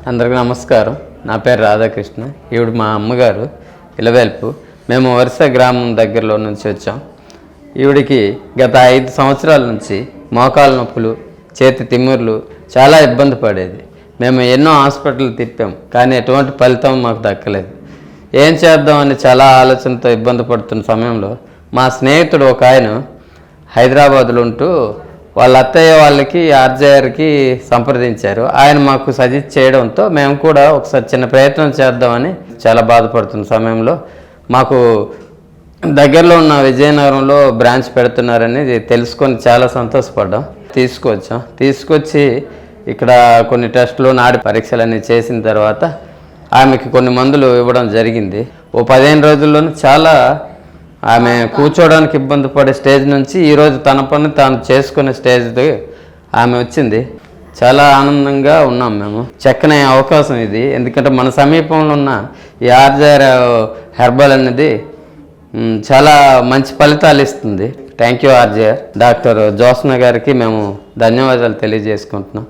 అందరికీ నమస్కారం. నా పేరు రాధాకృష్ణ. ఈవిడ మా అమ్మగారు ఇలవేల్పు. మేము వరుస గ్రామం దగ్గరలో నుంచి వచ్చాం. ఈవిడికి గత 5 సంవత్సరాల నుంచి మోకాళ్ళ నొప్పులు, చేతి తిమ్ముర్లు, చాలా ఇబ్బంది పడేది. మేము ఎన్నో హాస్పిటల్ తిప్పాం, కానీ ఎటువంటి ఫలితం మాకు దక్కలేదు. ఏం చేద్దామని చాలా ఆలోచనతో ఇబ్బంది పడుతున్న సమయంలో మా స్నేహితుడు ఒక ఆయన హైదరాబాద్లో ఉంటూ వాళ్ళ అత్తయ్య వాళ్ళకి ఆర్జేఆర్కి సంప్రదించారు. ఆయన మాకు సజెస్ట్ చేయడంతో మేము కూడా ఒకసారి చిన్న ప్రయత్నం చేద్దామని చాలా బాధపడుతున్న సమయంలో మాకు దగ్గరలో ఉన్న విజయనగరంలో బ్రాంచ్ పెడుతున్నారని తెలుసుకొని చాలా సంతోషపడ్డాం. తీసుకొచ్చి ఇక్కడ కొన్ని టెస్టులు, నాడి పరీక్షలన్నీ చేసిన తర్వాత ఆమెకి కొన్ని మందులు ఇవ్వడం జరిగింది. ఓ 15 రోజుల్లోనే చాలా ఆమె కూర్చోవడానికి ఇబ్బంది పడే స్టేజ్ నుంచి ఈరోజు తన పని తాను చేసుకునే స్టేజ్ ఆమె వచ్చింది. చాలా ఆనందంగా ఉన్నాం మేము. చక్కని అవకాశం ఇది, ఎందుకంటే మన సమీపంలో ఉన్న ఈ ఆర్జేఆర్ హెర్బల్ అనేది చాలా మంచి ఫలితాలు ఇస్తుంది. Thank you RJR. Doctor Josna గారికి మేము ధన్యవాదాలు తెలియజేసుకుంటున్నాం.